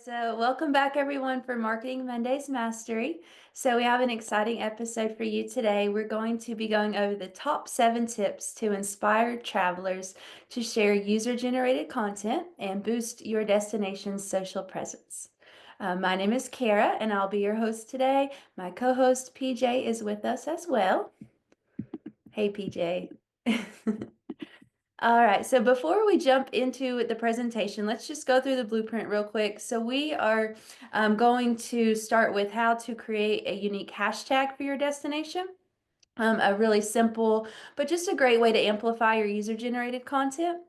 So, welcome back, everyone, for Marketing Mondays Mastery. So, we have an exciting episode for you today. We're going to be going over the top 7 tips to inspire travelers to share user generated content and boost your destination's social presence. My name is Kara, and I'll be your host today. My co host PJ is with us as well. Hey, PJ. All right, so before we jump into the presentation, let's just go through the blueprint real quick. So we are going to start with how to create a unique hashtag for your destination. A really simple, but just a great way to amplify your user-generated content.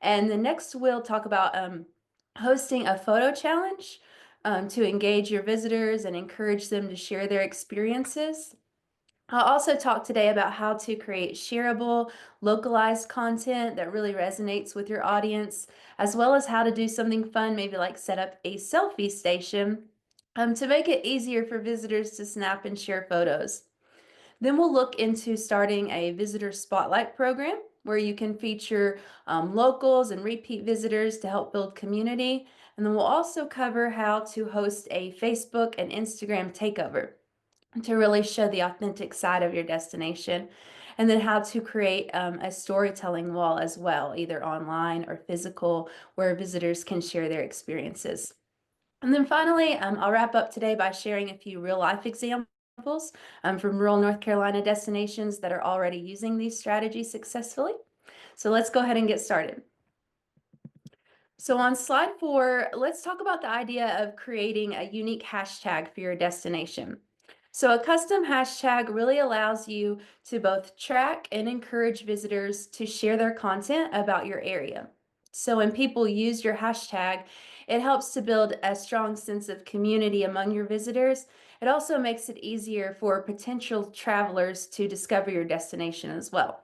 And the next we'll talk about hosting a photo challenge to engage your visitors and encourage them to share their experiences. I'll also talk today about how to create shareable, localized content that really resonates with your audience, as well as how to do something fun, maybe like set up a selfie station to make it easier for visitors to snap and share photos. Then we'll look into starting a visitor spotlight program where you can feature locals and repeat visitors to help build community. And then we'll also cover how to host a Facebook and Instagram takeover to really show the authentic side of your destination, and then how to create a storytelling wall as well, either online or physical, where visitors can share their experiences. And then finally, I'll wrap up today by sharing a few real life examples from rural North Carolina destinations that are already using these strategies successfully. So let's go ahead and get started. So on slide 4, let's talk about the idea of creating a unique hashtag for your destination. So a custom hashtag really allows you to both track and encourage visitors to share their content about your area. So when people use your hashtag, it helps to build a strong sense of community among your visitors. It also makes it easier for potential travelers to discover your destination as well.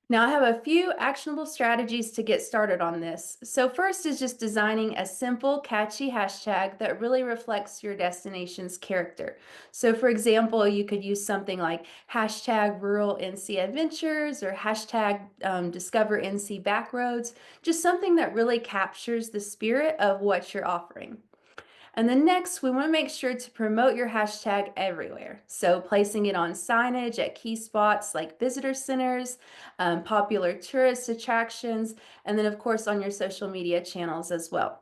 Now I have a few actionable strategies to get started on this. So first is just designing a simple, catchy hashtag that really reflects your destination's character. So for example, you could use something like hashtag rural NC adventures or hashtag discover NC backroads, just something that really captures the spirit of what you're offering. And then next, we want to make sure to promote your hashtag everywhere. So placing it on signage at key spots like visitor centers, popular tourist attractions, and then of course on your social media channels as well.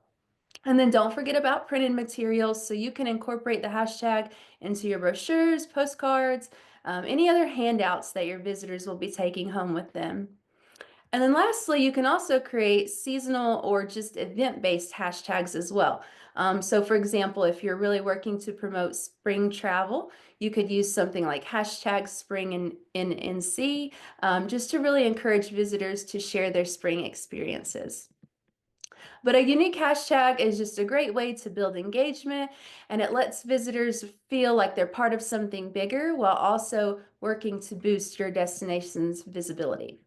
And then don't forget about printed materials, so you can incorporate the hashtag into your brochures, postcards, any other handouts that your visitors will be taking home with them. And then lastly, you can also create seasonal or just event-based hashtags as well. So for example, if you're really working to promote spring travel, you could use something like hashtag spring in NC, just to really encourage visitors to share their spring experiences. But a unique hashtag is just a great way to build engagement, and it lets visitors feel like they're part of something bigger while also working to boost your destination's visibility.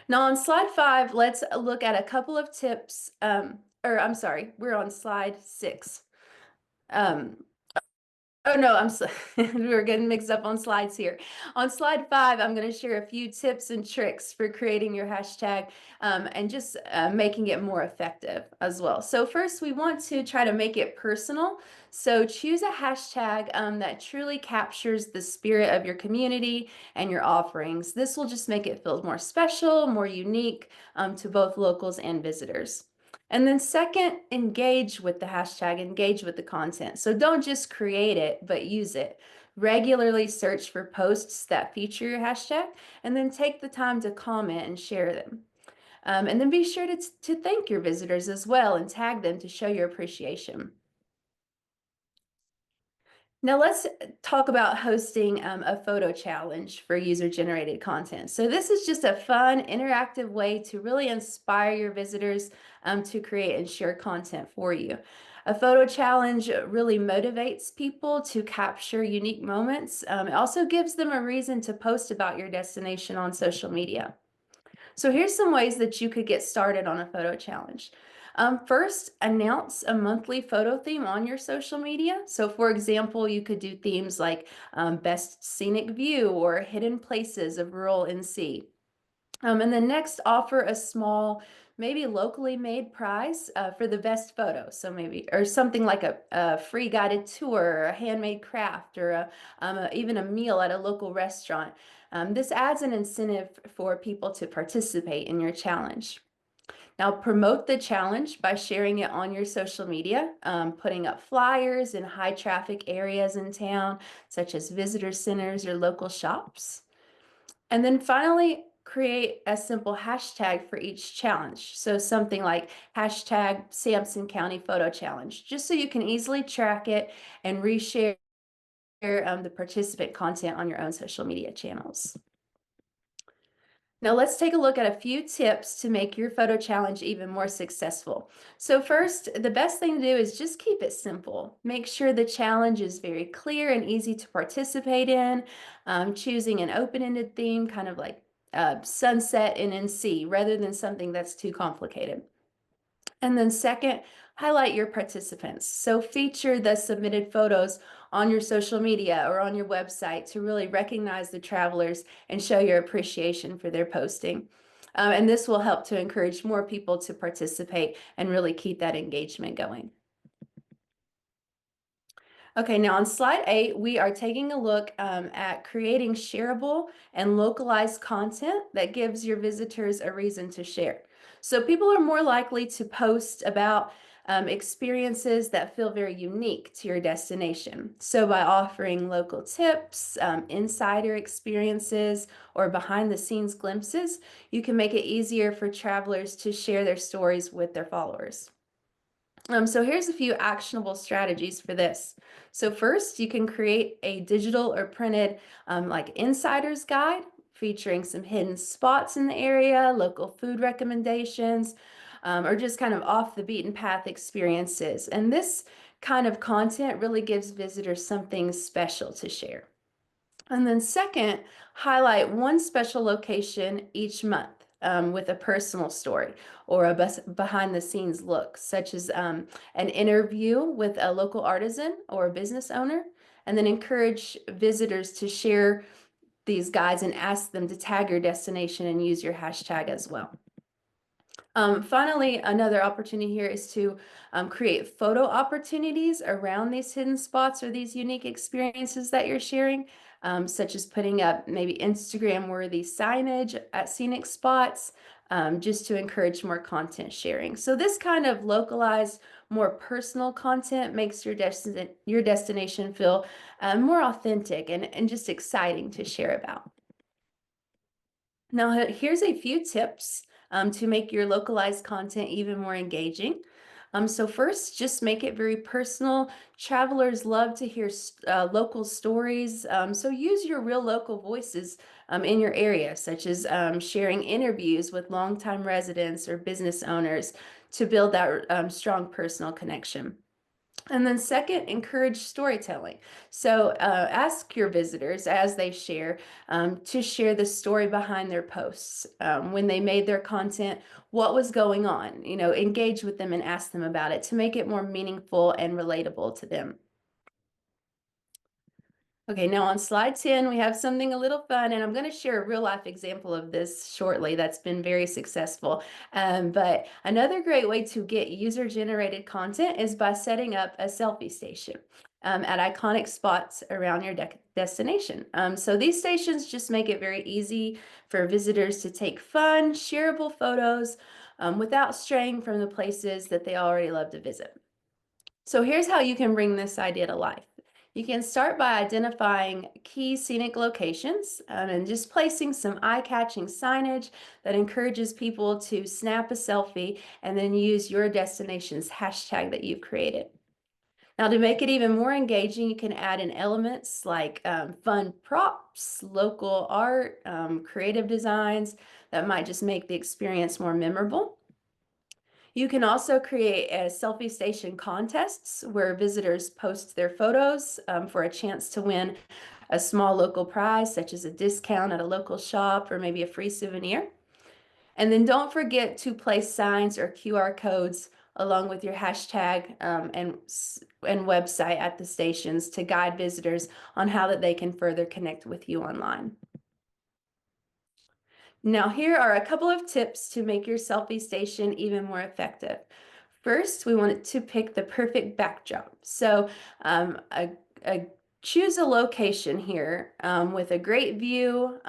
Now on slide 5, let's look at a couple of tips, or I'm sorry, we're on slide 6. Um, Oh no, we're getting mixed up on slides here. On slide 5, I'm going to share a few tips and tricks for creating your hashtag and just making it more effective as well. So first, we want to try to make it personal. So choose a hashtag that truly captures the spirit of your community and your offerings. This will just make it feel more special, more unique to both locals and visitors. And then second, engage with the hashtag, engage with the content. So don't just create it, but use it. Regularly search for posts that feature your hashtag, and then take the time to comment and share them. And then be sure to thank your visitors as well and tag them to show your appreciation. Now let's talk about hosting a photo challenge for user-generated content. So this is just a fun, interactive way to really inspire your visitors to create and share content for you. A photo challenge really motivates people to capture unique moments. It also gives them a reason to post about your destination on social media. So here's some ways that you could get started on a photo challenge. First, announce a monthly photo theme on your social media. So for example, you could do themes like best scenic view or hidden places of rural NC. And then next, offer a small, maybe locally made prize for the best photo. So maybe, or something like a free guided tour, or a handmade craft, or even a meal at a local restaurant. This adds an incentive for people to participate in your challenge. Now, promote the challenge by sharing it on your social media, putting up flyers in high traffic areas in town, such as visitor centers or local shops. And then finally, create a simple hashtag for each challenge. So something like hashtag Sampson County Photo Challenge, just so you can easily track it and reshare the participant content on your own social media channels. Now let's take a look at a few tips to make your photo challenge even more successful. So first, the best thing to do is just keep it simple. Make sure the challenge is very clear and easy to participate in, choosing an open-ended theme, kind of like sunset in NC, rather than something that's too complicated. And then second, highlight your participants. So feature the submitted photos on your social media or on your website to really recognize the travelers and show your appreciation for their posting. And this will help to encourage more people to participate and really keep that engagement going. Okay, now on slide 8, we are taking a look at creating shareable and localized content that gives your visitors a reason to share. So people are more likely to post about experiences that feel very unique to your destination. So by offering local tips, insider experiences, or behind the scenes glimpses, you can make it easier for travelers to share their stories with their followers. So here's a few actionable strategies for this. So first, you can create a digital or printed like insider's guide featuring some hidden spots in the area, local food recommendations, or just kind of off the beaten path experiences. And this kind of content really gives visitors something special to share. And then second, highlight one special location each month with a personal story or a behind the scenes look, such as an interview with a local artisan or a business owner, and then encourage visitors to share these guides and ask them to tag your destination and use your hashtag as well. Finally, another opportunity here is to create photo opportunities around these hidden spots or these unique experiences that you're sharing, such as putting up maybe Instagram-worthy signage at scenic spots, just to encourage more content sharing. So this kind of localized, more personal content makes your destination feel more authentic and just exciting to share about. Now, here's a few tips to make your localized content even more engaging. So first, just make it very personal. Travelers love to hear local stories. So use your real local voices in your area, such as sharing interviews with longtime residents or business owners to build that strong personal connection. And then second, encourage storytelling. So ask your visitors as they share to share the story behind their posts. When they made their content, what was going on? You know, engage with them and ask them about it to make it more meaningful and relatable to them. Okay, now on slide 10, we have something a little fun, and I'm going to share a real life example of this shortly that's been very successful. But another great way to get user generated content is by setting up a selfie station at iconic spots around your destination. So these stations just make it very easy for visitors to take fun, shareable photos without straying from the places that they already love to visit. So here's how you can bring this idea to life. You can start by identifying key scenic locations and just placing some eye-catching signage that encourages people to snap a selfie and then use your destination's hashtag that you've created. Now, to make it even more engaging, you can add in elements like fun props, local art, creative designs that might just make the experience more memorable. You can also create a selfie station contests where visitors post their photos for a chance to win a small local prize, such as a discount at a local shop or maybe a free souvenir. And then don't forget to place signs or QR codes along with your hashtag and website at the stations to guide visitors on how that they can further connect with you online. Now, here are a couple of tips to make your selfie station even more effective. First, we want to pick the perfect backdrop. So, um, a, a choose a location here with a great view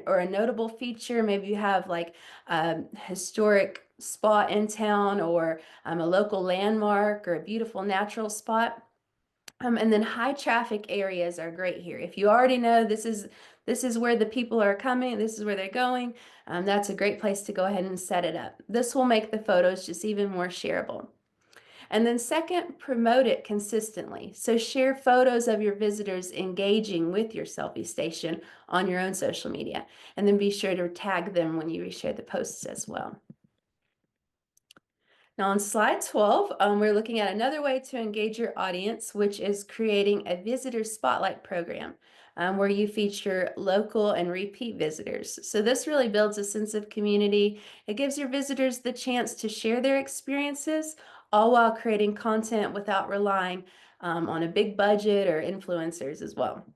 or a notable feature. Maybe you have like a historic spot in town or a local landmark or a beautiful natural spot. And then high traffic areas are great here. If you already know this is where the people are coming, this is where they're going, that's a great place to go ahead and set it up. This will make the photos just even more shareable. And then second, promote it consistently. So share photos of your visitors engaging with your selfie station on your own social media. And then be sure to tag them when you reshare the posts as well. Now on slide 12, we're looking at another way to engage your audience, which is creating a visitor spotlight program where you feature local and repeat visitors. So this really builds a sense of community. It gives your visitors the chance to share their experiences, all while creating content without relying on a big budget or influencers as well.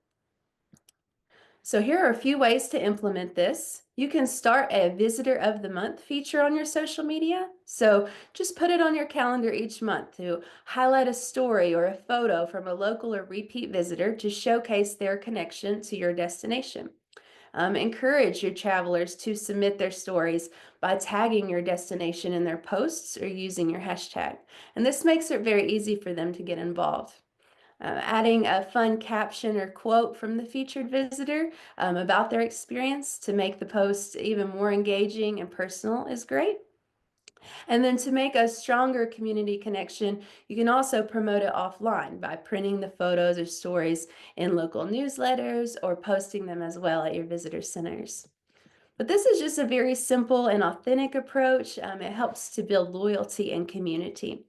So here are a few ways to implement this. You can start a Visitor of the Month feature on your social media. So just put it on your calendar each month to highlight a story or a photo from a local or repeat visitor to showcase their connection to your destination. Encourage your travelers to submit their stories by tagging your destination in their posts or using your hashtag. And this makes it very easy for them to get involved. Adding a fun caption or quote from the featured visitor about their experience to make the post even more engaging and personal is great. And then to make a stronger community connection, you can also promote it offline by printing the photos or stories in local newsletters or posting them as well at your visitor centers. But this is just a very simple and authentic approach. It helps to build loyalty and community.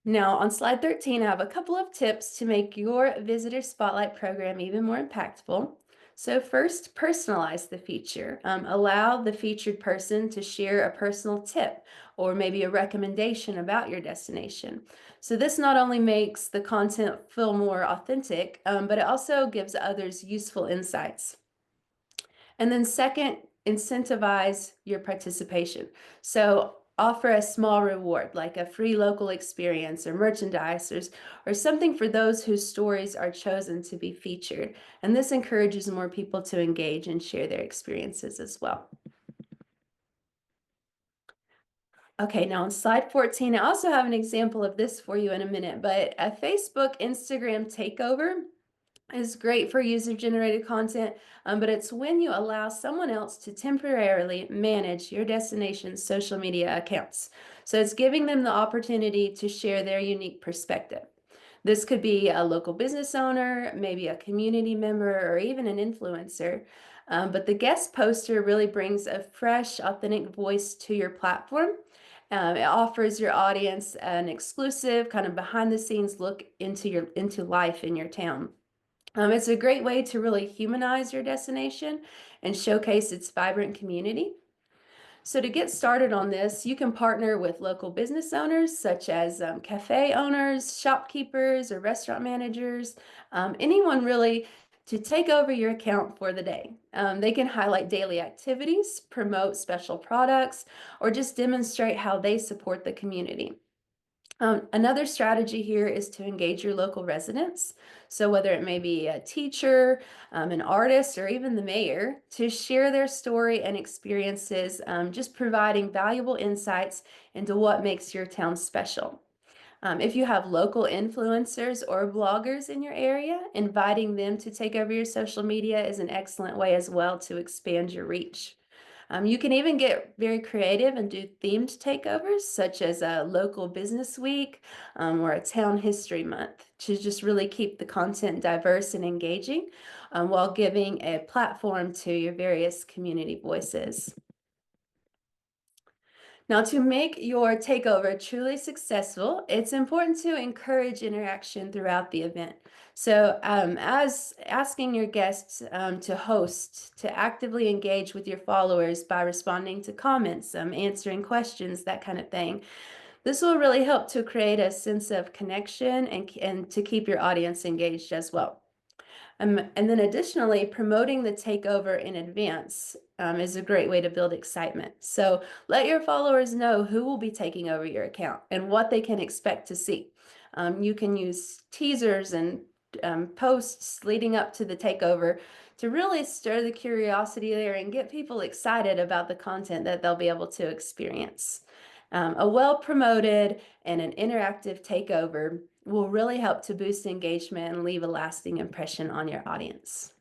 Now, on slide 13, I have a couple of tips to make your visitor spotlight program even more impactful. So first, personalize the feature. Allow the featured person to share a personal tip or maybe a recommendation about your destination. So this not only makes the content feel more authentic, but it also gives others useful insights. And then second, incentivize your participation. So offer a small reward like a free local experience or merchandise or something for those whose stories are chosen to be featured. And this encourages more people to engage and share their experiences as well. Okay, now on slide 14, I also have an example of this for you in a minute, but a Facebook Instagram takeover is great for user-generated content, but it's when you allow someone else to temporarily manage your destination's social media accounts. So it's giving them the opportunity to share their unique perspective. This could be a local business owner, maybe a community member, or even an influencer. But the guest poster really brings a fresh, authentic voice to your platform. It offers your audience an exclusive, kind of behind-the-scenes look into life in your town. It's a great way to really humanize your destination and showcase its vibrant community. So to get started on this, you can partner with local business owners such as cafe owners, shopkeepers, or restaurant managers, anyone really to take over your account for the day. They can highlight daily activities, promote special products, or just demonstrate how they support the community. Another strategy here is to engage your local residents. So whether it may be a teacher, an artist, or even the mayor, to share their story and experiences, just providing valuable insights into what makes your town special. If you have local influencers or bloggers in your area, inviting them to take over your social media is an excellent way as well to expand your reach. You can even get very creative and do themed takeovers, such as a local business week or a town history month, to just really keep the content diverse and engaging while giving a platform to your various community voices. Now, to make your takeover truly successful, it's important to encourage interaction throughout the event. So, as asking your guests to host, to actively engage with your followers by responding to comments, answering questions, that kind of thing. This will really help to create a sense of connection and to keep your audience engaged as well. And then additionally, promoting the takeover in advance is a great way to build excitement. So let your followers know who will be taking over your account and what they can expect to see. You can use teasers and posts leading up to the takeover to really stir the curiosity there and get people excited about the content that they'll be able to experience. A well-promoted and an interactive takeover will really help to boost engagement and leave a lasting impression on your audience.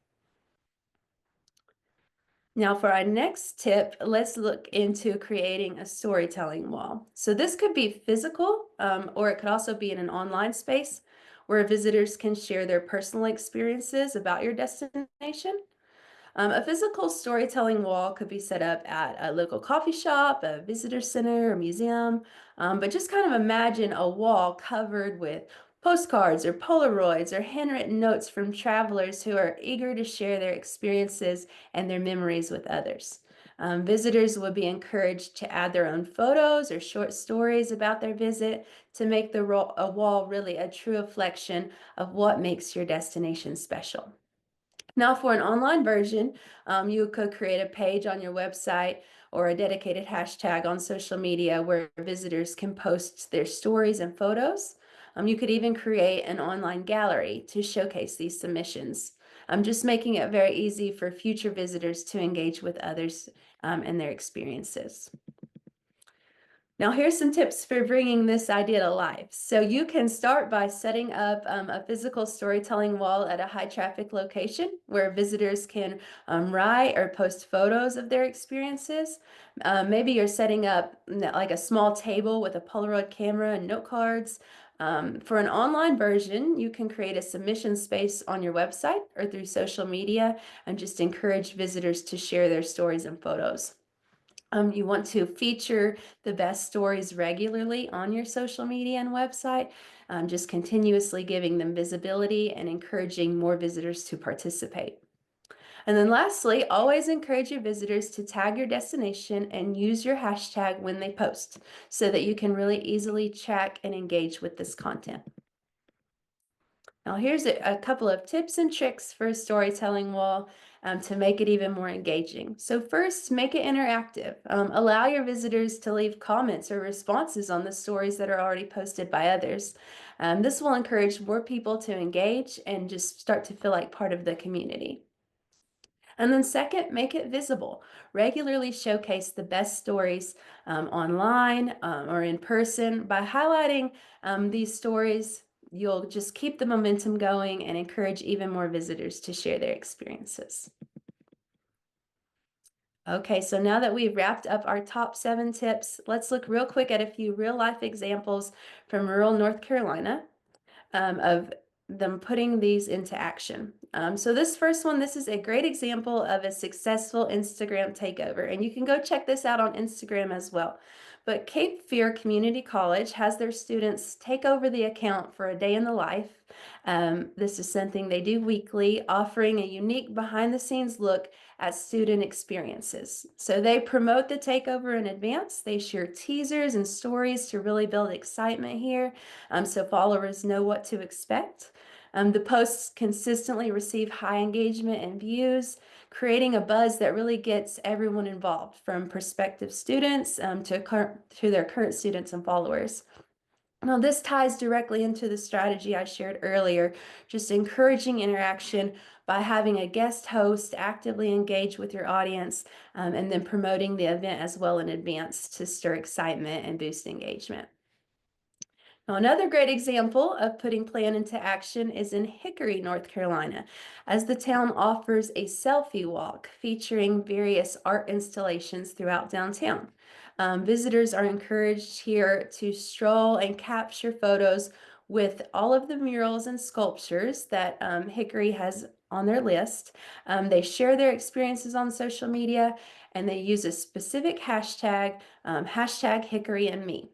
Now for our next tip, let's look into creating a storytelling wall. So this could be physical, or it could also be in an online space where visitors can share their personal experiences about your destination. A physical storytelling wall could be set up at a local coffee shop, a visitor center, or museum, but just kind of imagine a wall covered with postcards or Polaroids or handwritten notes from travelers who are eager to share their experiences and their memories with others. Visitors would be encouraged to add their own photos or short stories about their visit to make a wall really a true reflection of what makes your destination special. Now, for an online version, you could create a page on your website or a dedicated hashtag on social media where visitors can post their stories and photos. You could even create an online gallery to showcase these submissions. Just making it very easy for future visitors to engage with others and their experiences. Now, here's some tips for bringing this idea to life. So you can start by setting up a physical storytelling wall at a high traffic location where visitors can write or post photos of their experiences. Maybe you're setting up like a small table with a Polaroid camera and note cards. For an online version, you can create a submission space on your website or through social media and just encourage visitors to share their stories and photos. You want to feature the best stories regularly on your social media and website, just continuously giving them visibility and encouraging more visitors to participate. And then lastly, always encourage your visitors to tag your destination and use your hashtag when they post so that you can really easily track and engage with this content. Now here's a couple of tips and tricks for a storytelling wall to make it even more engaging. So first, make it interactive. Allow your visitors to leave comments or responses on the stories that are already posted by others. This will encourage more people to engage and just start to feel like part of the community. And then second, make it visible. Regularly showcase the best stories online or in person. By highlighting these stories, you'll just keep the momentum going and encourage even more visitors to share their experiences. Okay, so now that we've wrapped up our top 7 tips, let's look real quick at a few real life examples from rural North Carolina of them putting these into action. So this first one, this is a great example of a successful Instagram takeover, and you can go check this out on Instagram as well. But Cape Fear Community College has their students take over the account for a day in the life. This is something they do weekly, offering a unique behind-the-scenes look at student experiences. So they promote the takeover in advance. They share teasers and stories to really build excitement here, so followers know what to expect. The posts consistently receive high engagement and views, creating a buzz that really gets everyone involved, from prospective students to their current students and followers. Now, this ties directly into the strategy I shared earlier, just encouraging interaction by having a guest host actively engage with your audience, and then promoting the event as well in advance to stir excitement and boost engagement. Now, another great example of putting plan into action is in Hickory, North Carolina, as the town offers a selfie walk featuring various art installations throughout downtown. Visitors are encouraged here to stroll and capture photos with all of the murals and sculptures that Hickory has on their list. They share their experiences on social media, and they use a specific hashtag, hashtag Hickory and me.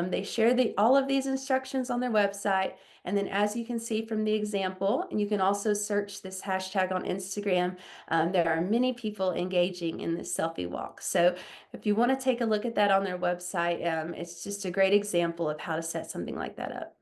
They share all of these instructions on their website. And then as you can see from the example, and you can also search this hashtag on Instagram, there are many people engaging in this selfie walk. So if you want to take a look at that on their website, it's just a great example of how to set something like that up.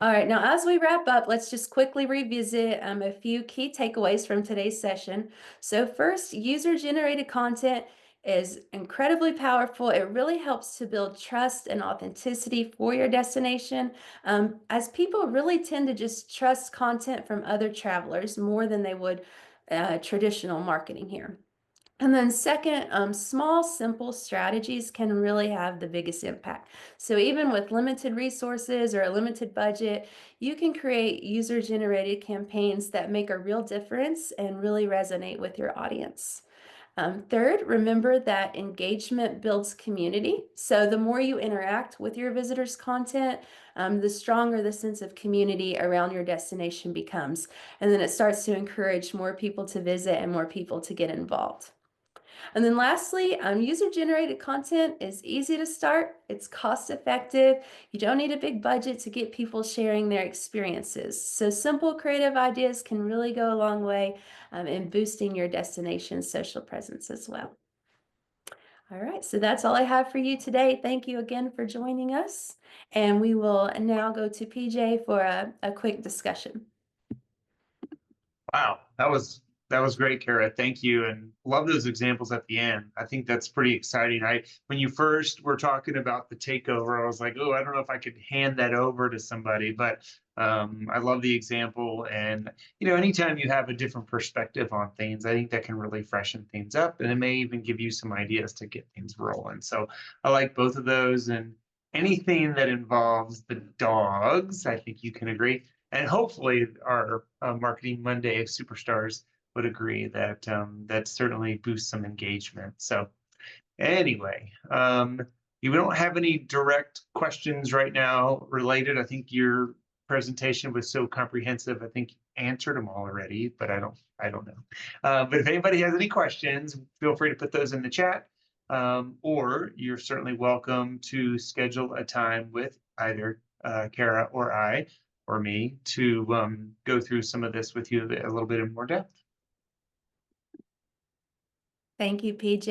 All right, now as we wrap up, let's just quickly revisit a few key takeaways from today's session. So, first, user generated content is incredibly powerful. It really helps to build trust and authenticity for your destination, as people really tend to just trust content from other travelers more than they would traditional marketing here. And then second, small, simple strategies can really have the biggest impact. So even with limited resources or a limited budget, you can create user-generated campaigns that make a real difference and really resonate with your audience. Third, remember that engagement builds community. So the more you interact with your visitors' content, the stronger the sense of community around your destination becomes. And then it starts to encourage more people to visit and more people to get involved. And then lastly, user-generated content is easy to start. It's cost-effective. You don't need a big budget to get people sharing their experiences. So simple creative ideas can really go a long way in boosting your destination's social presence as well. All right, so that's all I have for you today. Thank you again for joining us. And we will now go to PJ for a quick discussion. Wow, that was great, Kara. Thank you, and love those examples at the end. I think that's pretty exciting. When you first were talking about the takeover, I was like, oh, I don't know if I could hand that over to somebody, but I love the example. And anytime you have a different perspective on things, I think that can really freshen things up, and it may even give you some ideas to get things rolling. So I like both of those, and anything that involves the dogs, I think you can agree and hopefully our Marketing Monday superstars would agree that that certainly boosts some engagement. So anyway, you don't have any direct questions right now related. I think your presentation was so comprehensive. I think you answered them all already, but I don't know. But if anybody has any questions, feel free to put those in the chat. Or you're certainly welcome to schedule a time with either Kara or I or me to go through some of this with you a little bit in more depth. Thank you, PJ.